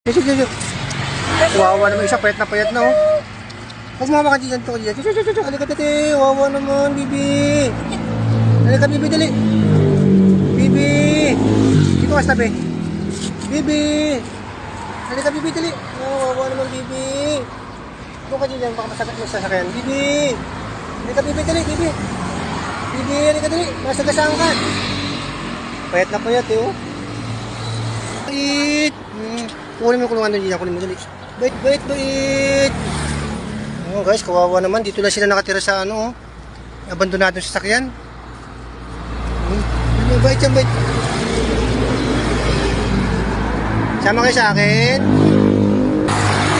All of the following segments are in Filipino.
Sige. Wawa naman isa, payat na oh. Mas mama ka dyan to dyan. Halika tete, wawa naman, bibi. Halika bibi, dali. Bibi. Dito ka tabi. Bibi. Halika bibi, dali. Wawa naman, bibi. Dito ka dyan, baka masagat mo sa sakyan. Bibi. Halika bibi, dali, bibi. Bibi, halika dali. Masagasaan ka. Payat eh oh. Bait. Kunin mo yung kulungan doon dyan, kunin mo dali. Bait. Oh guys, kawawa naman. Dito lang sila nakatira sa ano oh. Abandonado sa sakyan. Bait. Sama kayo sa akin.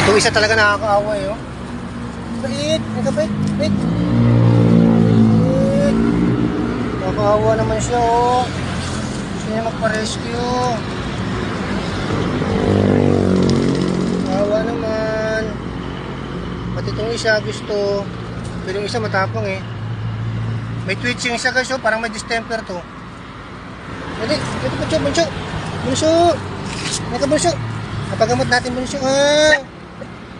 Itong isa talaga nakakaawa eh oh. Bait. Nakakaawa naman siya oh. Gusto niya magpa-rescue. Kawawa naman. Pati itong isa gusto. Pero yung isa matapang eh. May twitching siya guys oh. Parang may distemper to. Dali, ito bunso. Bunso. Napagamot natin bunso ha.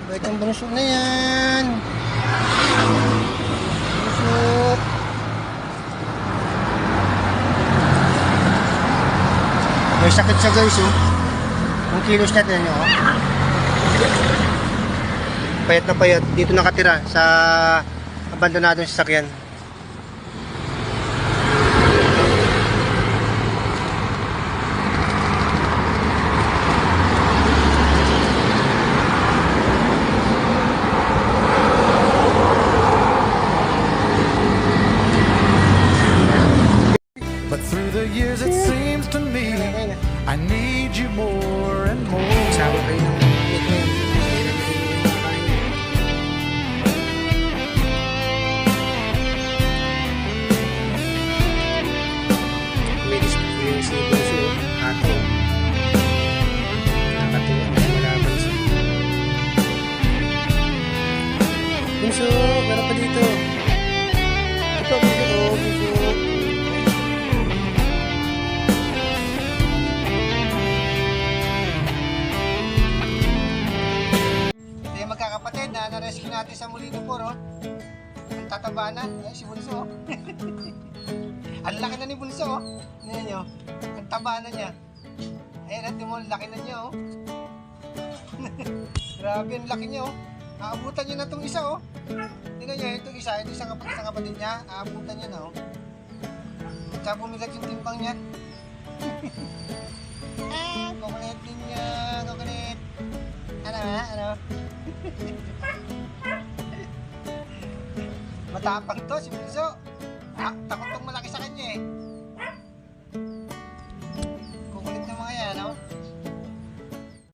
Bait ang bunso na yan. Bunso. May sakit siya guys oh. Ang kilos natin nyo oh. Payat na payat. Dito nakatira sa abandonadong sasakyan. But through the years it seems to me I need you more and more. Sawa kayo ng may display si Bunso ato. Nakatuwa na malaman siya. Bunso, meron pa dito. Ito, Bunso. Magkakapatid na na-rescue natin sa Molino Por oh. Ang tataba na, ay si Bunso oh. Ang laki na ni Bunso oh. Tingnan nyo, ang taba na niya. Ayan natin mo, laki na niya oh. Grabe, ang laki niya oh. Aabutan niya na itong isa oh. Tingnan nyo, itong isa, ito isang kapatid niya. Aabutan niya na oh. Tsaka bumigat yung timbang niya. Kukulit din niya, kukulit. Ano? Matapang to si Bunso. Takot tong malaki sa kanya eh.